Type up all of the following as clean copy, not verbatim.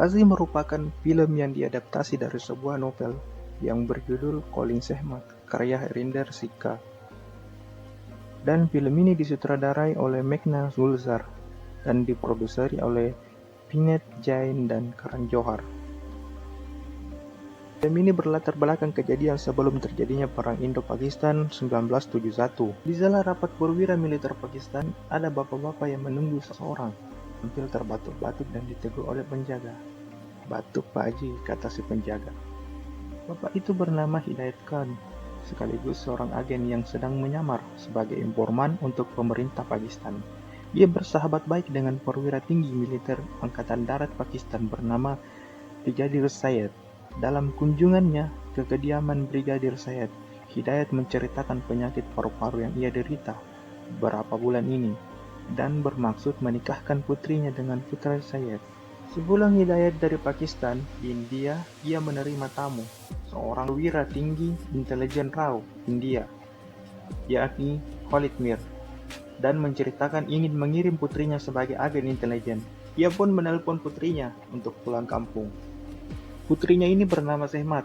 Razi merupakan film yang diadaptasi dari sebuah novel yang berjudul Calling Sehmat, karya Herinder Sika. Dan film ini disutradarai oleh Meghna Zulzar dan diproduseri oleh Vineet Jain dan Karan Johar. Film ini berlatar belakang kejadian sebelum terjadinya Perang Indo-Pakistan 1971. Di sela rapat perwira militer Pakistan, ada bapak-bapak yang menunggu seseorang. Tampil terbatuk-batuk dan ditegur oleh penjaga. "Batuk Pak Haji," kata si penjaga. Bapak itu bernama Hidayat Khan, sekaligus seorang agen yang sedang menyamar sebagai informan untuk pemerintah Pakistan. Dia bersahabat baik dengan perwira tinggi militer Angkatan Darat Pakistan bernama Brigadir Syed. Dalam kunjungannya ke kediaman Brigadir Syed, Hidayat menceritakan penyakit paru-paru yang ia derita beberapa bulan ini dan bermaksud menikahkan putrinya dengan putra Syed. Sepulang Hidayat dari Pakistan, di India, ia menerima tamu, seorang perwira tinggi intelijen RAW India, yakni Khalid Mir, dan menceritakan ingin mengirim putrinya sebagai agen intelijen. Ia pun menelpon putrinya untuk pulang kampung. Putrinya ini bernama Sehmat.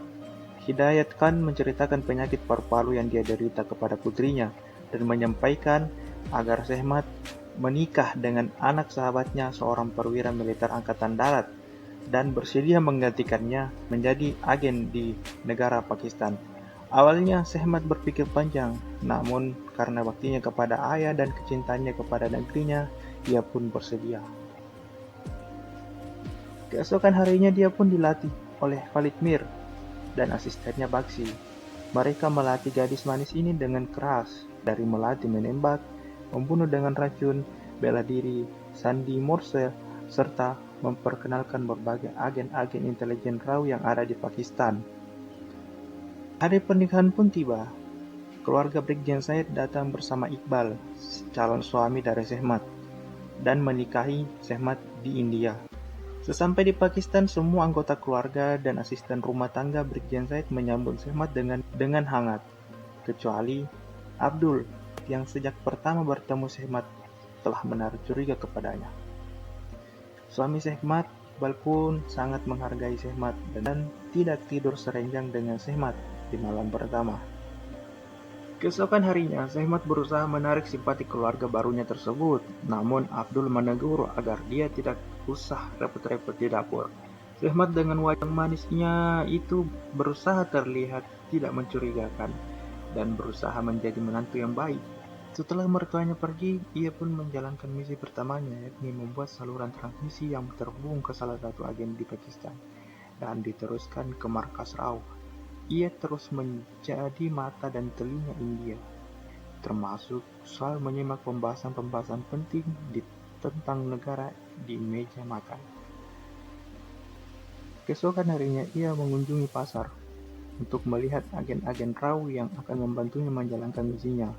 Hidayat Khan menceritakan penyakit paru-paru yang dia derita kepada putrinya dan menyampaikan agar Sehmat menikah dengan anak sahabatnya seorang perwira militer Angkatan Darat dan bersedia menggantikannya menjadi agen di negara Pakistan. Awalnya Sehmat berpikir panjang, namun karena baktinya kepada ayah dan kecintaannya kepada negerinya, ia pun bersedia. Keesokan harinya dia pun dilatih oleh Khalid Mir dan asistennya Baksi. Mereka melatih gadis manis ini dengan keras, dari melatih menembak, membunuh dengan racun, bela diri, sandi Morse, serta memperkenalkan berbagai agen-agen intelijen RAW yang ada di Pakistan. Hari pernikahan pun tiba. Keluarga Brigjen Syed datang bersama Iqbal, calon suami dari Sehmat, dan menikahi Sehmat di India. Sesampai di Pakistan, semua anggota keluarga dan asisten rumah tangga Brigjen Syed menyambut Sehmat dengan hangat, kecuali Abdul, yang sejak pertama bertemu Sehmat telah menaruh curiga kepadanya. Suami Sehmat, Iqbal pun sangat menghargai Sehmat dan tidak tidur serenjang dengan Sehmat di malam pertama. Keesokan harinya, Sehmat berusaha menarik simpati keluarga barunya tersebut, namun Abdul menegur agar dia tidak usah repot-repot di dapur. Sehmat dengan wajah manisnya itu berusaha terlihat tidak mencurigakan dan berusaha menjadi menantu yang baik. Setelah mertuanya pergi, ia pun menjalankan misi pertamanya, yakni membuat saluran transmisi yang terhubung ke salah satu agen di Pakistan dan diteruskan ke markas RAW. Ia terus menjadi mata dan telinga India, termasuk soal menyimak pembahasan-pembahasan penting tentang negara di meja makan. Keesokan harinya ia mengunjungi pasar untuk melihat agen-agen RAW yang akan membantunya menjalankan misinya.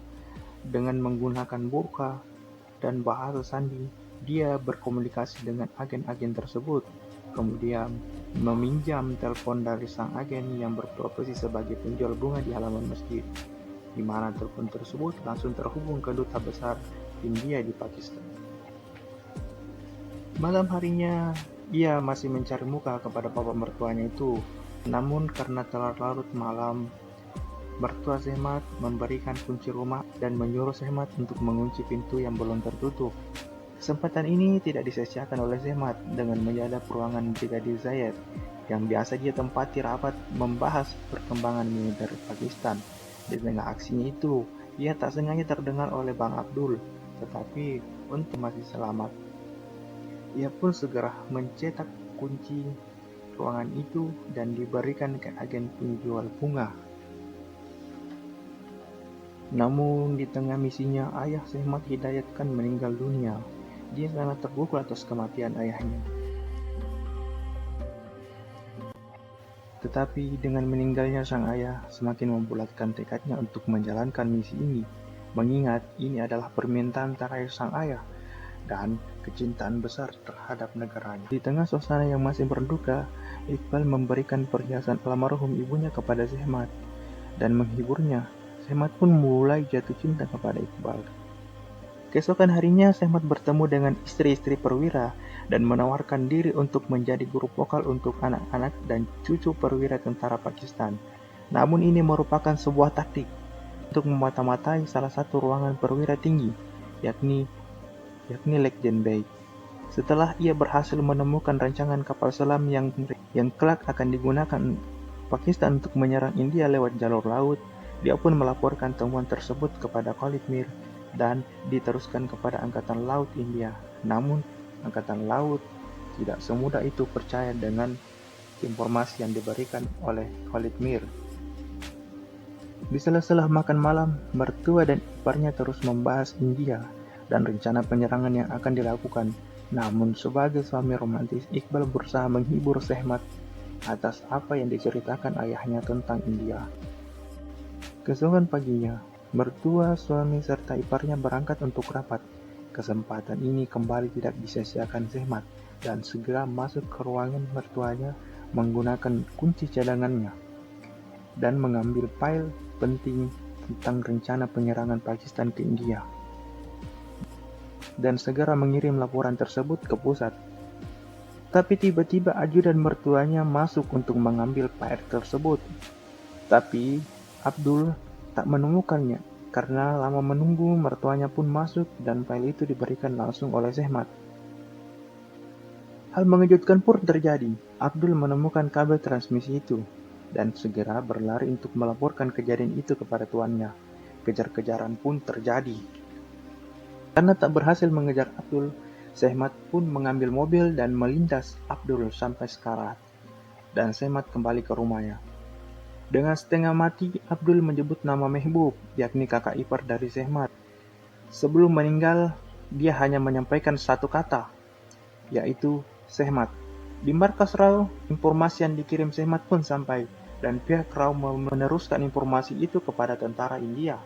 Dengan menggunakan burka dan bahasa sandi, dia berkomunikasi dengan agen-agen tersebut. Kemudian meminjam telepon dari sang agen yang berprofesi sebagai penjual bunga di halaman masjid, di mana telepon tersebut langsung terhubung ke duta besar India di Pakistan. Malam harinya, ia masih mencari muka kepada papa mertuanya itu, namun karena telah larut malam, mertua Sehmat memberikan kunci rumah dan menyuruh Sehmat untuk mengunci pintu yang belum tertutup. Kesempatan ini tidak disia-siakan oleh Sehmat dengan menyadap ruangan Brigadir Syed yang biasa dia tempati rapat membahas perkembangan militer Pakistan. Di tengah aksinya itu, ia tak sengaja terdengar oleh Bang Abdul, tetapi untung masih selamat. Ia pun segera mencetak kunci ruangan itu dan diberikan ke agen penjual bunga. Namun di tengah misinya, ayah Sehmat Hidayat Khan meninggal dunia. Dia sangat terpukul atas kematian ayahnya. Tetapi dengan meninggalnya sang ayah, semakin membulatkan tekadnya untuk menjalankan misi ini, mengingat ini adalah permintaan terakhir sang ayah dan kecintaan besar terhadap negaranya. Di tengah suasana yang masih berduka, Iqbal memberikan perhiasan almarhum ibunya kepada Sehmat dan menghiburnya. Sehmat pun mulai jatuh cinta kepada Iqbal. Keesokan harinya, Sehmat bertemu dengan istri-istri perwira dan menawarkan diri untuk menjadi guru vokal untuk anak-anak dan cucu perwira tentara Pakistan. Namun ini merupakan sebuah taktik untuk memata-matai salah satu ruangan perwira tinggi, yakni Legend Bey. Setelah ia berhasil menemukan rancangan kapal selam yang kelak akan digunakan Pakistan untuk menyerang India lewat jalur laut, dia pun melaporkan temuan tersebut kepada Khalid Mir dan diteruskan kepada Angkatan Laut India. Namun, Angkatan Laut tidak semudah itu percaya dengan informasi yang diberikan oleh Khalid Mir. Di sela-sela makan malam, mertua dan iparnya terus membahas India dan rencana penyerangan yang akan dilakukan. Namun sebagai suami romantis, Iqbal berusaha menghibur Sehmat atas apa yang diceritakan ayahnya tentang India. Keesokan paginya, mertua, suami, serta iparnya berangkat untuk rapat. Kesempatan ini kembali tidak disia-siakan Sehmat dan segera masuk ke ruangan mertuanya menggunakan kunci cadangannya dan mengambil file penting tentang rencana penyerangan Pakistan ke India dan segera mengirim laporan tersebut ke pusat. Tapi tiba-tiba ajudan mertuanya masuk untuk mengambil file tersebut. Tapi Abdul tak menemukannya. Karena lama menunggu, mertuanya pun masuk dan file itu diberikan langsung oleh Sehmat. Hal mengejutkan pun terjadi. Abdul menemukan kabel transmisi itu dan segera berlari untuk melaporkan kejadian itu kepada tuannya. Kejar-kejaran pun terjadi. Karena tak berhasil mengejar Abdul, Sehmat pun mengambil mobil dan melindas Abdul sampai sekarat. Dan Sehmat kembali ke rumahnya. Dengan setengah mati, Abdul menyebut nama Mehbub, yakni kakak ipar dari Sehmat. Sebelum meninggal, dia hanya menyampaikan satu kata, yaitu Sehmat. Di markas Rau, informasi yang dikirim Sehmat pun sampai, dan pihak Rau meneruskan informasi itu kepada tentara India.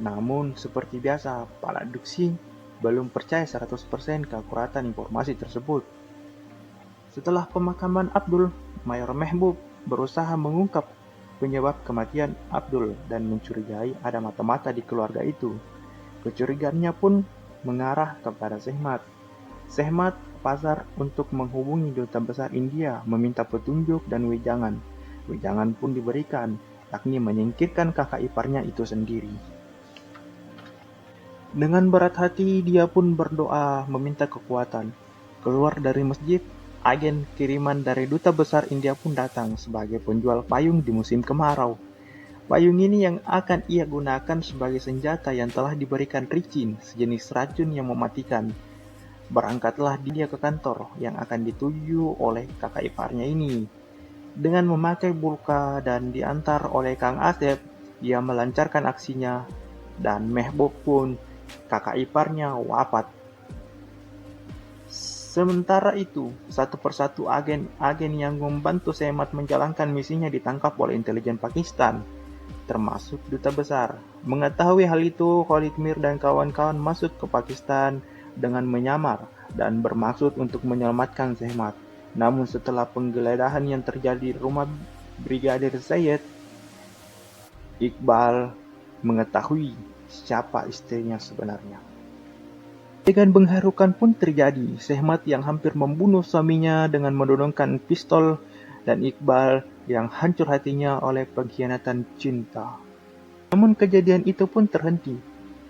Namun, seperti biasa, Pak Duksi belum percaya 100% keakuratan informasi tersebut. Setelah pemakaman Abdul, Mayor Mehbub berusaha mengungkap penyebab kematian Abdul dan mencurigai ada mata-mata di keluarga itu. Kecurigaannya pun mengarah kepada Sehmat. Sehmat pasar untuk menghubungi Duta Besar India meminta petunjuk dan wejangan. Wejangan pun diberikan, yakni menyingkirkan kakak iparnya itu sendiri. Dengan berat hati, dia pun berdoa meminta kekuatan. Keluar dari masjid, agen kiriman dari Duta Besar India pun datang sebagai penjual payung di musim kemarau. Payung ini yang akan ia gunakan sebagai senjata yang telah diberikan ricin, sejenis racun yang mematikan. Berangkatlah dia ke kantor yang akan dituju oleh kakak iparnya ini. Dengan memakai burka dan diantar oleh Kang Asep, ia melancarkan aksinya dan Mehbub pun kakak iparnya wafat. Sementara itu, satu persatu agen-agen yang membantu Sehmat menjalankan misinya ditangkap oleh intelijen Pakistan, termasuk Duta Besar. Mengetahui hal itu, Khalid Mir dan kawan-kawan masuk ke Pakistan dengan menyamar dan bermaksud untuk menyelamatkan Sehmat. Namun setelah penggeledahan yang terjadi di rumah Brigadir Zayed, Iqbal mengetahui siapa istrinya sebenarnya. Dengan mengharukan pun terjadi, Sehmat yang hampir membunuh suaminya dengan menodongkan pistol dan Iqbal yang hancur hatinya oleh pengkhianatan cinta. Namun kejadian itu pun terhenti,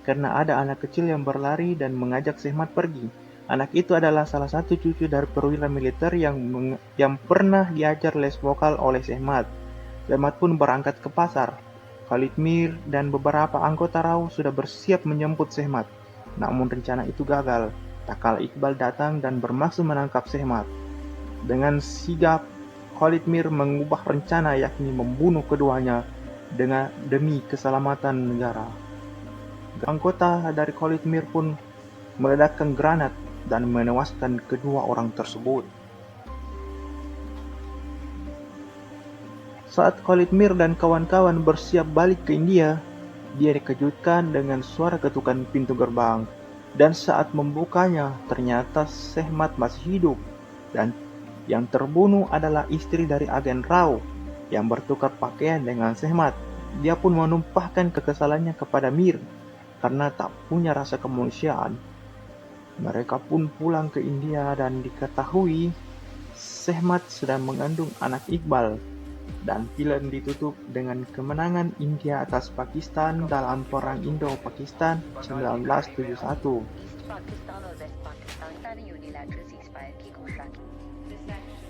karena ada anak kecil yang berlari dan mengajak Sehmat pergi. Anak itu adalah salah satu cucu dari perwira militer yang pernah diajar les vokal oleh Sehmat. Sehmat pun berangkat ke pasar. Khalid Mir dan beberapa anggota Rau sudah bersiap menjemput Sehmat. Namun rencana itu gagal. Tak kala Iqbal datang dan bermaksud menangkap Sehmat. Dengan sigap, Khalid Mir mengubah rencana yakni membunuh keduanya demi keselamatan negara. Anggota dari Khalid Mir pun meledakkan granat dan menewaskan kedua orang tersebut. Saat Khalid Mir dan kawan-kawan bersiap balik ke India, dia dikejutkan dengan suara ketukan pintu gerbang. Dan saat membukanya, ternyata Sehmat masih hidup. Dan yang terbunuh adalah istri dari agen Rau yang bertukar pakaian dengan Sehmat. Dia pun menumpahkan kekesalannya kepada Mir Karena tak punya rasa kemanusiaan, mereka pun pulang ke India dan diketahui Sehmat sedang mengandung anak Iqbal, dan film ditutup dengan kemenangan India atas Pakistan dalam Perang Indo-Pakistan 1971. ईस्ट पाकिस्तान और वेस्ट पाकिस्तान पाकिस्तान ने unilateral cease fire की घोषणा की